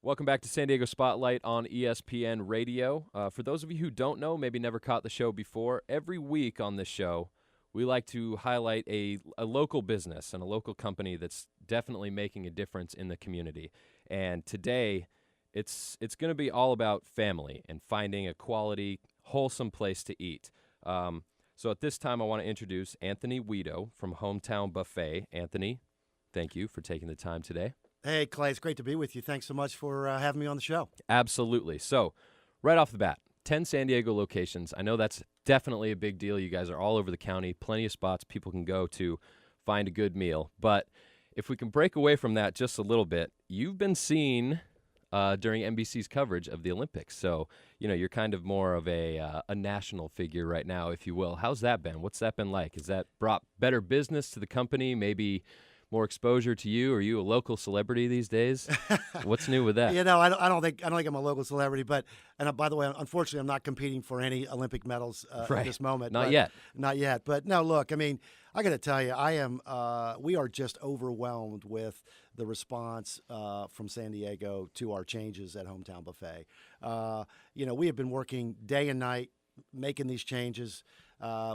Welcome back to San Diego Spotlight on ESPN Radio. For those of you who don't know, maybe never caught the show before, every week on this show, we like to highlight a local business and a local company that's definitely making a difference in the community. And today, it's going to be all about family and finding a quality, wholesome place to eat. So at this time, I want to introduce Anthony Wedo from Hometown Buffet. Anthony, thank you for taking the time today. Hey, Clay, it's great to be with you. Thanks so much for having me on the show. Absolutely. So, right off the bat, 10 San Diego locations. I know that's definitely a big deal. You guys are all over the county, plenty of spots people can go to find a good meal. But if we can break away from that just a little bit, you've been seen during NBC's coverage of the Olympics. So, you're kind of more of a national figure right now, if you will. How's that been? What's that been like? Has that brought better business to the company, maybe more exposure to you? Are you a local celebrity these days? What's new with that? I don't think I'm a local celebrity, but by the way, unfortunately, I'm not competing for any Olympic medals Right. at this moment. Not yet. Not yet. But no, look, I mean, I got to tell you, we are just overwhelmed with the response from San Diego to our changes at Hometown Buffet. We have been working day and night making these changes.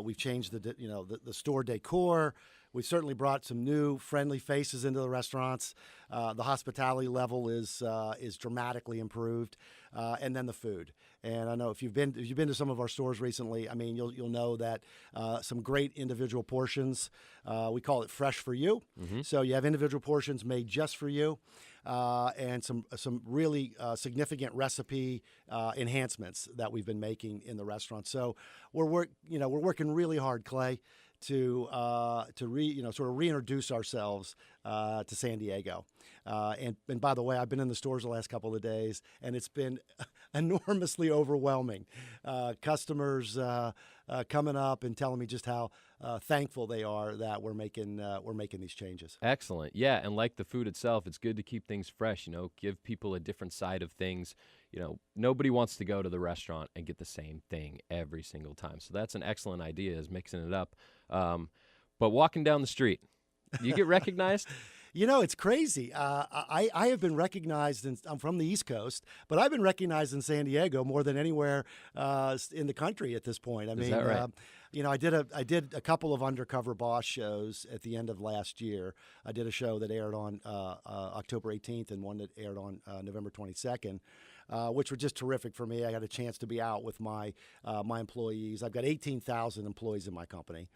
We've changed the store decor. We've certainly brought some new friendly faces into the restaurants. The hospitality level is dramatically improved, and then the food. And I know if you've been to some of our stores recently, I mean you'll know that some great individual portions. We call it fresh for you. Mm-hmm. So you have individual portions made just for you, and some really significant recipe enhancements that we've been making in the restaurant. So we're working really hard, Clay, to sort of reintroduce ourselves to San Diego. And by the way, I've been in the stores the last couple of days, and it's been enormously overwhelming. Customers coming up and telling me just how thankful they are that we're making these changes. Excellent. Yeah, and like the food itself, it's good to keep things fresh, give people a different side of things. Nobody wants to go to the restaurant and get the same thing every single time. So that's an excellent idea, is mixing it up. But walking down the street, you get recognized? It's crazy. I have been recognized, I'm from the East Coast, but I've been recognized in San Diego more than anywhere in the country at this point. Is that right? I did a couple of Undercover Boss shows at the end of last year. I did a show that aired on October 18th and one that aired on November 22nd. Which were just terrific for me. I got a chance to be out with my employees. I've got 18,000 employees in my company.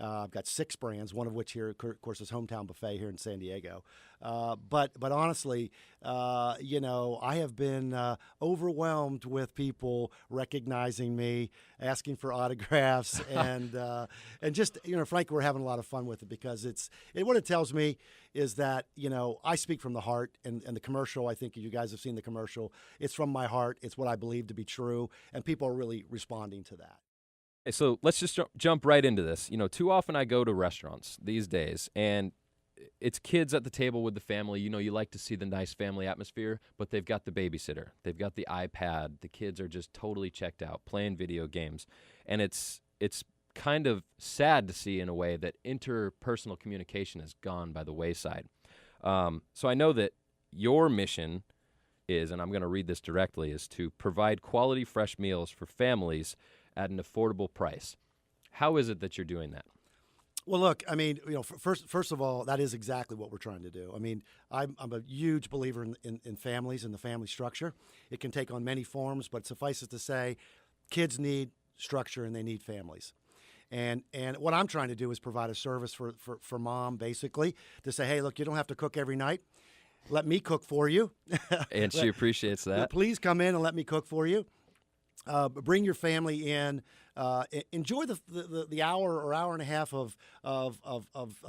I've got 6 brands, one of which here, of course, is Hometown Buffet here in San Diego. But honestly, I have been overwhelmed with people recognizing me, asking for autographs, and just frankly, we're having a lot of fun with it because what it tells me is that I speak from the heart, and the commercial. I think you guys have seen the commercial. It's from my heart. It's what I believe to be true, and people are really responding to that. Okay, so let's just jump right into this. Too often I go to restaurants these days, and it's kids at the table with the family. You like to see the nice family atmosphere, but they've got the babysitter. They've got the iPad. The kids are just totally checked out, playing video games. And it's kind of sad to see, in a way, that interpersonal communication has gone by the wayside. So I know that your mission is, and I'm going to read this directly, is to provide quality fresh meals for families at an affordable price. How is it that you're doing that? Well, look, I mean, first of all, that is exactly what we're trying to do. I mean, I'm a huge believer in families and the family structure. It can take on many forms, but suffice it to say, kids need structure and they need families. And what I'm trying to do is provide a service for mom, basically, to say, hey, look, you don't have to cook every night. Let me cook for you. And she appreciates that. Please come in and let me cook for you. Bring your family in. Enjoy the hour or hour and a half of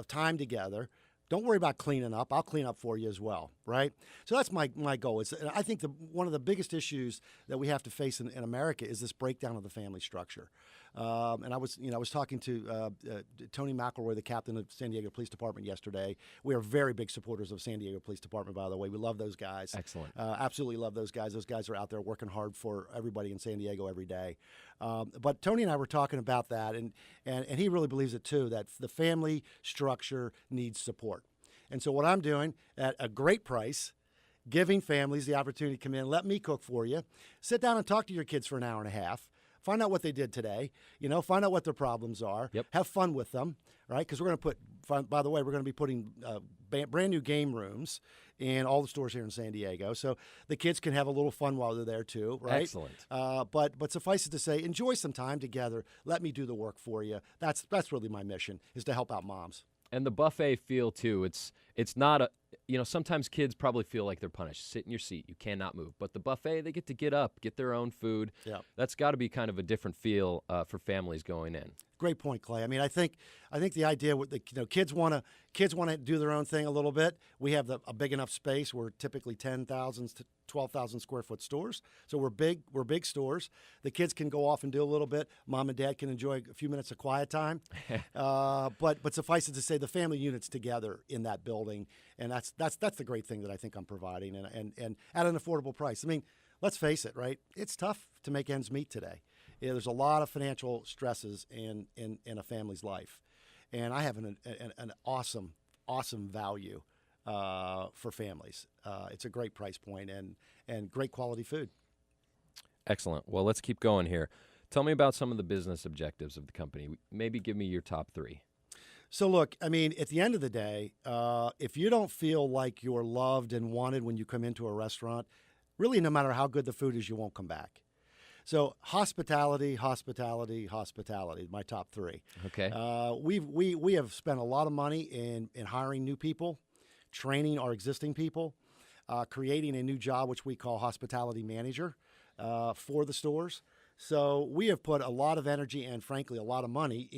time together. Don't worry about cleaning up. I'll clean up for you as well, right? So that's my goal. I think one of the biggest issues that we have to face in America is this breakdown of the family structure. And I was talking to Tony McElroy, the captain of San Diego Police Department, yesterday. We are very big supporters of San Diego Police Department, by the way. We love those guys. Excellent. Absolutely love those guys. Those guys are out there working hard for everybody in San Diego every day. But Tony and I were talking about that, and he really believes it too, that the family structure needs support. And so what I'm doing at a great price giving families the opportunity to come in, let me cook for you, sit down and talk to your kids for an hour and a half, find out what they did today, find out what their problems are, Yep. have fun with them, right? Because we're going to by the way, we're going to be putting brand new game rooms in all the stores here in San Diego. So the kids can have a little fun while they're there too, right? Excellent. But suffice it to say, enjoy some time together. Let me do the work for you. That's really my mission, is to help out moms. And the buffet feel too. It's not a sometimes kids probably feel like they're punished. Sit in your seat. You cannot move. But the buffet, they get to get up, get their own food. Yeah. That's got to be kind of a different feel for families going in. Great point, Clay. I mean, I think the idea with the kids want to do their own thing a little bit. We have a big enough space. We're typically 10,000 to 12,000 square foot stores, so we're big stores. The kids can go off and do a little bit. Mom and dad can enjoy a few minutes of quiet time. But suffice it to say, the family unit's together in that building, and that's the great thing that I think I'm providing, and at an affordable price. I mean, let's face it, right? It's tough to make ends meet today. There's a lot of financial stresses in a family's life, and I have an awesome value for families. It's a great price point and great quality food. Excellent. Well, let's keep going here. Tell me about some of the business objectives of the company. Maybe give me your top 3. So look, I mean, at the end of the day, if you don't feel like you're loved and wanted when you come into a restaurant, really no matter how good the food is, you won't come back. So hospitality, my top 3. Okay. We have spent a lot of money in hiring new people, training our existing people, creating a new job, which we call hospitality manager, for the stores. So we have put a lot of energy and frankly, a lot of money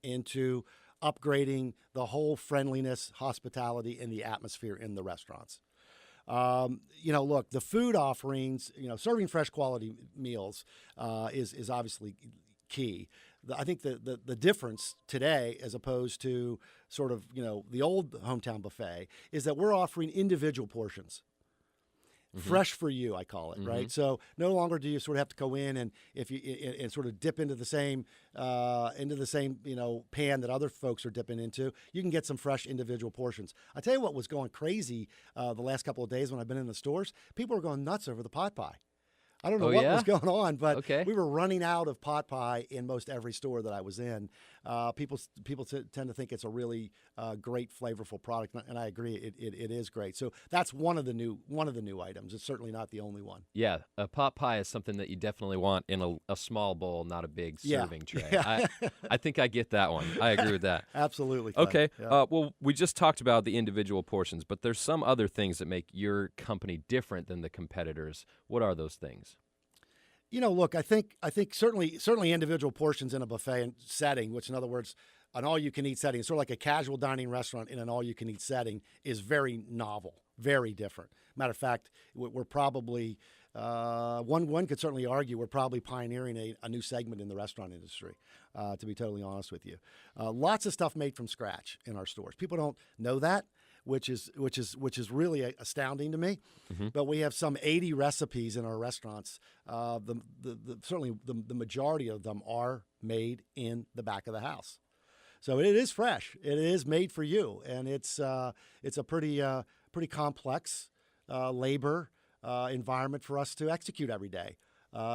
into upgrading the whole friendliness, hospitality, and the atmosphere in the restaurants. Look, the food offerings, serving fresh quality meals is obviously key. I think the difference today, as opposed to sort of, the old hometown buffet, is that we're offering individual portions. Mm-hmm. Fresh for you, I call it, mm-hmm. right? So no longer do you sort of have to go in and and sort of dip into the same pan that other folks are dipping into. You can get some fresh individual portions. I tell you what was going crazy the last couple of days when I've been in the stores. People were going nuts over the pot pie. I don't know what was going on, but we were running out of pot pie in most every store that I was in. People tend to think it's a really great, flavorful product, and I agree, it is great. So that's one of the new items. It's certainly not the only one. Yeah, a pot pie is something that you definitely want in a small bowl, not a big serving tray. Yeah. I think I get that one. I agree with that. Absolutely. Okay. Yeah. Well, we just talked about the individual portions, but there's some other things that make your company different than the competitors. What are those things? Look, I think certainly individual portions in a buffet setting, which in other words, an all-you-can-eat setting, sort of like a casual dining restaurant in an all-you-can-eat setting, is very novel, very different. Matter of fact, we're probably one could certainly argue we're probably pioneering a new segment in the restaurant industry. To be totally honest with you, lots of stuff made from scratch in our stores. People don't know that, which is really astounding to me. Mm-hmm. But we have some 80 recipes in our restaurants. Certainly the majority of them are made in the back of the house. So it is fresh. It is made for you, and it's a pretty complex labor environment for us to execute every day.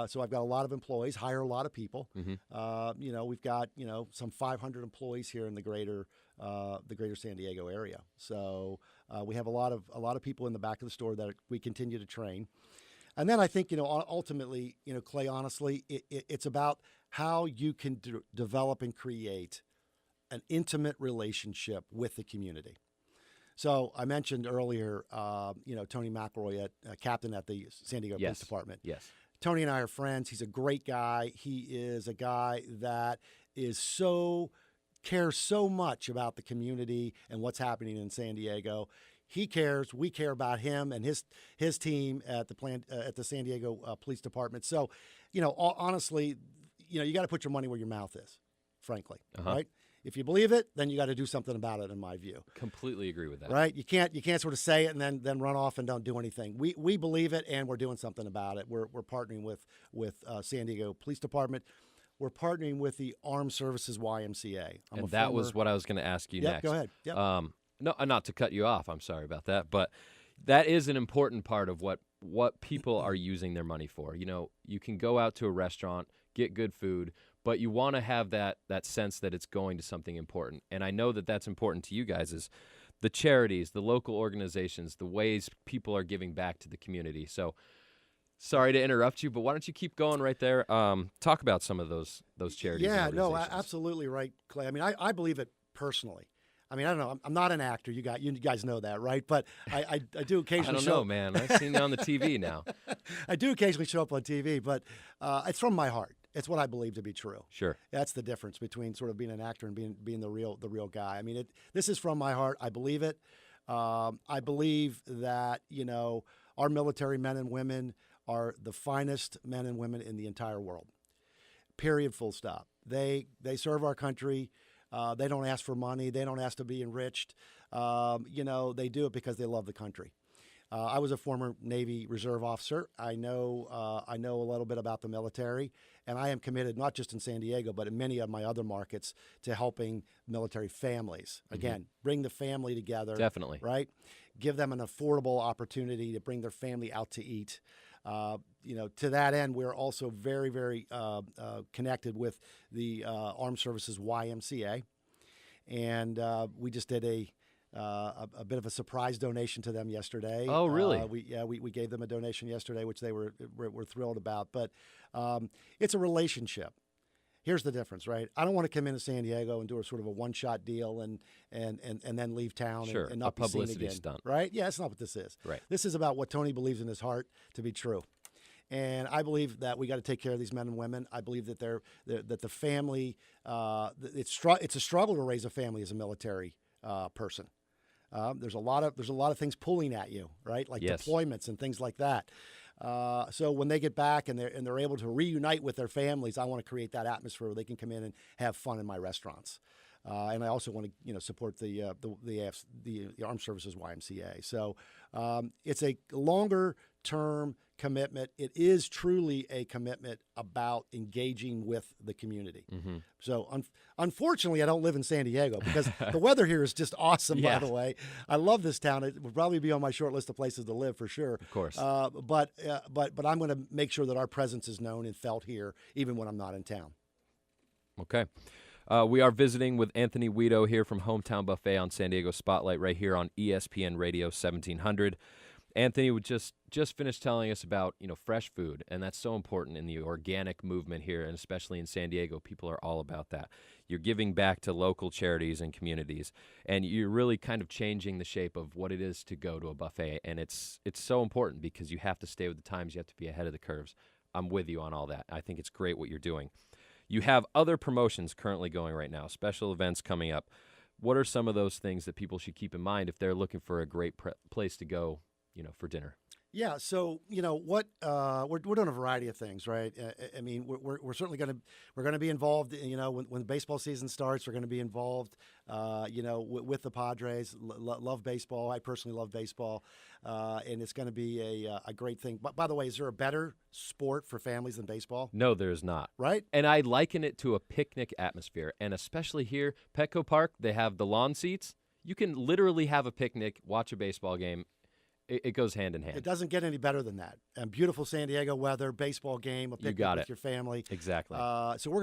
So I've got a lot of employees, hire a lot of people. Mm-hmm. We've got some 500 employees here in the greater San Diego area. So we have a lot of people in the back of the store that we continue to train. And then I think ultimately, Clay, honestly, it's about how you can develop and create an intimate relationship with the community. So I mentioned earlier, Tony McElroy, captain at the San Diego Police Department. Yes. Tony and I are friends. He's a great guy. He is a guy that cares so much about the community and what's happening in San Diego. He cares. We care about him and his team at the San Diego Police Department. So, honestly, you got to put your money where your mouth is, frankly, right? If you believe it, then you got to do something about it, in my view. Completely agree with that. Right? You can't sort of say it and then run off and don't do anything. We believe it, and we're doing something about it. We're partnering with San Diego Police Department. We're partnering with the Armed Services YMCA. And that was what I was going to ask you next. Go ahead. Yep. No, not to cut you off. I'm sorry about that, but That is an important part of what people are using their money for. You can go out to a restaurant, get good food, but you want to have that sense that it's going to something important. And I know that that's important to you guys, is the charities, the local organizations, the ways people are giving back to the community. So sorry to interrupt you, but why don't you keep going right there? Talk about some of those charities. Yeah, and no, organizations. absolutely right, Clay. I mean, I believe it personally. I mean, I don't know. I'm not an actor. You guys know that, right? But I do occasionally. I don't know, man. I've seen you on the TV now. I do occasionally show up on TV, but it's from my heart. It's what I believe to be true. Sure. That's the difference between sort of being an actor and being the real guy. I mean, this is from my heart. I believe it. I believe that our military men and women are the finest men and women in the entire world. Period. Full stop. They serve our country. They don't ask for money. They don't ask to be enriched. They do it because they love the country. I was a former Navy Reserve officer. I know a little bit about the military, and I am committed, not just in San Diego, but in many of my other markets, to helping military families. Again, bring the family together. Definitely. Right? Give them an affordable opportunity to bring their family out to eat. To that end, we're also very, very connected with the Armed Services YMCA, and we just did a bit of a surprise donation to them yesterday. Oh, really? We gave them a donation yesterday, which they were thrilled about. But it's a relationship. Here's the difference, right? I don't want to come into San Diego and do a sort of a one-shot deal and then leave town Sure, and not a be seen publicity again. stunt. Right? Yeah, that's not what this is. Right. This is about what Tony believes in his heart to be true. And I believe that we got to take care of these men and women. I believe that that the family, it's a struggle to raise a family as a military person. There's a lot of things pulling at you, right? Like Yes. deployments and things like that. So when they get back and they're able to reunite with their families, I want to create that atmosphere where they can come in and have fun in my restaurants. And I also want to support the Armed Services YMCA. So it's a longer term commitment. It is truly a commitment about engaging with the community. Mm-hmm. So unfortunately, I don't live in San Diego because the weather here is just awesome. Yeah. By the way, I love this town. It would probably be on my short list of places to live for sure. Of course. But I'm going to make sure that our presence is known and felt here, even when I'm not in town. Okay. We are visiting with Anthony Wedo here from Hometown Buffet on San Diego Spotlight right here on ESPN Radio 1700. Anthony would just finished telling us about, fresh food, and that's so important in the organic movement here, and especially in San Diego. People are all about that. You're giving back to local charities and communities, and you're really kind of changing the shape of what it is to go to a buffet, and it's so important because you have to stay with the times. You have to be ahead of the curves. I'm with you on all that. I think it's great what you're doing. You have other promotions currently going right now, special events coming up. What are some of those things that people should keep in mind if they're looking for a great place to go, for dinner? Yeah, so what we're doing a variety of things, right? I mean, we're certainly going to be involved. When baseball season starts, we're going to be involved. With the Padres. Love baseball. I personally love baseball, and it's going to be a great thing. But by the way, is there a better sport for families than baseball? No, there's not. Right? And I liken it to a picnic atmosphere, and especially here, Petco Park, they have the lawn seats. You can literally have a picnic, watch a baseball game. It goes hand in hand. It doesn't get any better than that. And beautiful San Diego weather, baseball game, a picnic with your family. Exactly. So we're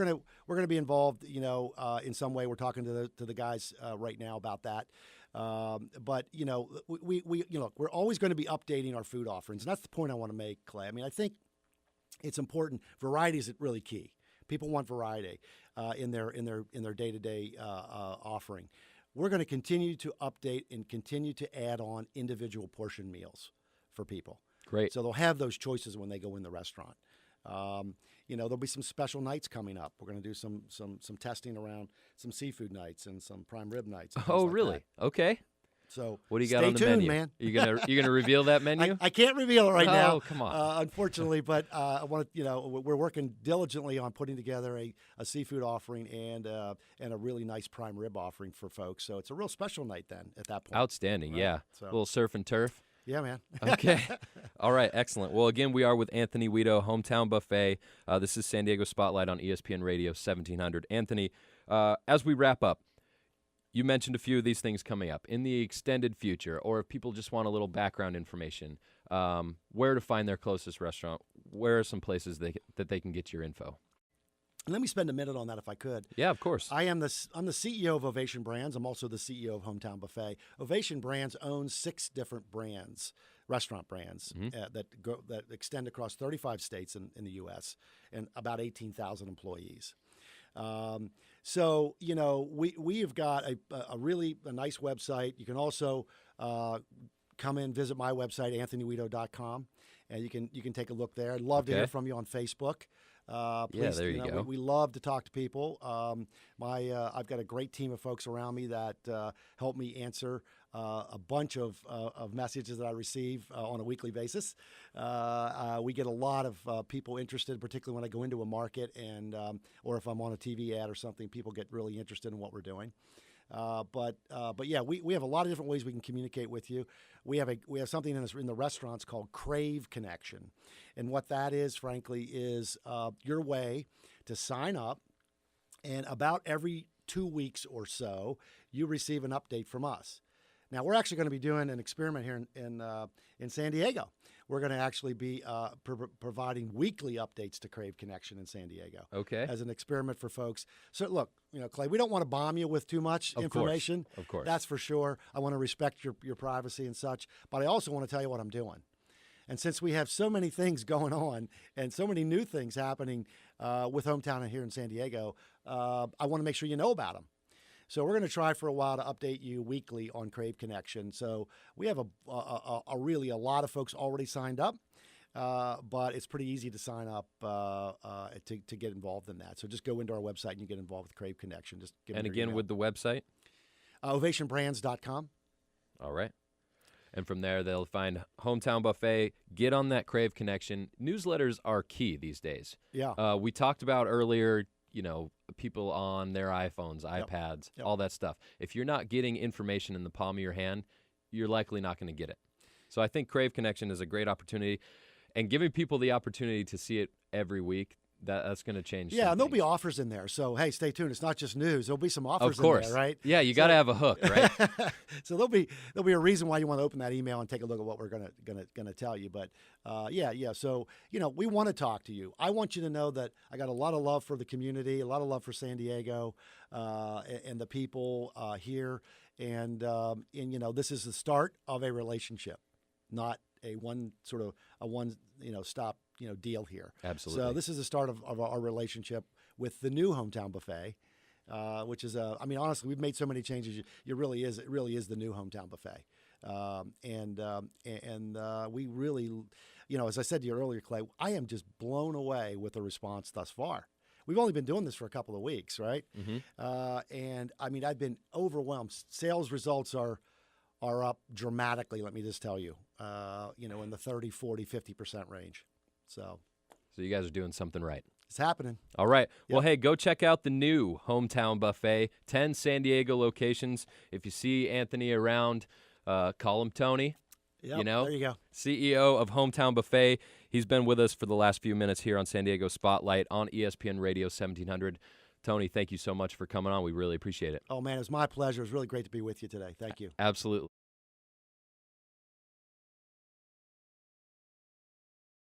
gonna be involved, in some way. We're talking to the guys right now about that. But we're always going to be updating our food offerings, and that's the point I want to make, Clay. I mean, I think it's important. Variety is really key. People want variety in their day-to-day offering. We're going to continue to update and continue to add on individual portion meals for people. Great. So they'll have those choices when they go in the restaurant. There'll be some special nights coming up. We're going to do some testing around some seafood nights and some prime rib nights. Oh, really? That. Okay. So what do you got on the tuned, menu, man? You gonna reveal that menu? I can't reveal it right now. Oh, come on. Unfortunately, but I want to. We're working diligently on putting together a seafood offering and a really nice prime rib offering for folks. So it's a real special night then at that point. Outstanding. Right? Yeah. So. A little surf and turf. Yeah, man. Okay. All right. Excellent. Well, again, we are with Anthony Wedo, Hometown Buffet. This is San Diego Spotlight on ESPN Radio 1700. Anthony, as we wrap up, You mentioned a few of these things coming up in the extended future, or if people just want a little background information, where to find their closest restaurant, where are some places that they can get your info? Let me spend a minute on that if I could. Yeah, of course. I'm the CEO of Ovation Brands. I'm also the CEO of Hometown Buffet. Ovation Brands owns 6 different brands, restaurant brands that extend across 35 states in the U.S. and about 18,000 employees. So we have got a really nice website. You can also come in, visit my website, anthonywedo.com, and you can take a look there. I'd love to hear from you on Facebook. Please, there you go. We love to talk to people. I've got a great team of folks around me that help me answer a bunch of messages that I receive on a weekly basis. We get a lot of people interested, particularly when I go into a market or if I'm on a TV ad or something. People get really interested in what we're doing. But yeah, we have a lot of different ways we can communicate with you. We have something in the restaurants called Crave Connection, and what that is, frankly, is your way to sign up, and about every 2 weeks or so, you receive an update from us. Now, we're actually going to be doing an experiment here in San Diego. We're going to actually be providing weekly updates to Crave Connection in San Diego. Okay. As an experiment for folks. So, look, Clay, we don't want to bomb you with too much information. Of course. That's for sure. I want to respect your privacy and such. But I also want to tell you what I'm doing. And since we have so many things going on and so many new things happening with Hometown here in San Diego, I want to make sure you know about them. So we're going to try for a while to update you weekly on Crave Connection. So we have really a lot of folks already signed up, but it's pretty easy to sign up to get involved in that. So just go into our website and you get involved with Crave Connection. Just give and again, with the website? Ovationbrands.com. All right. And from there, they'll find Hometown Buffet. Get on that Crave Connection. Newsletters are key these days. Yeah. We talked about earlier, people on their iPhones, iPads, all that stuff. If you're not getting information in the palm of your hand, you're likely not going to get it. So I think Crave Connection is a great opportunity, and giving people the opportunity to see it every week, that's going to change. Yeah, and there'll be offers in there. So, hey, stay tuned. It's not just news. There'll be some offers of course. in there, right? Yeah, you got to have a hook, right? So there'll be a reason why you want to open that email and take a look at what we're gonna tell you. But yeah. So we want to talk to you. I want you to know that I got a lot of love for the community, a lot of love for San Diego, and the people here. And this is the start of a relationship, not a one stop deal here. Absolutely. So this is the start of our relationship with the new Hometown Buffet, which is honestly, we've made so many changes. It really is the new Hometown Buffet. We really, as I said to you earlier, Clay, I am just blown away with the response thus far. We've only been doing this for a couple of weeks, right? Mm-hmm. And I've been overwhelmed. Sales results are up dramatically, let me just tell you, in the 30, 40, 50% range. So you guys are doing something right. It's happening. All right. Yep. Well, hey, go check out the new Hometown Buffet, 10 San Diego locations. If you see Anthony around, call him Tony. Yep, there you go. CEO of Hometown Buffet. He's been with us for the last few minutes here on San Diego Spotlight on ESPN Radio 1700. Tony, thank you so much for coming on. We really appreciate it. Oh, man, it's my pleasure. It's really great to be with you today. Thank you. Absolutely.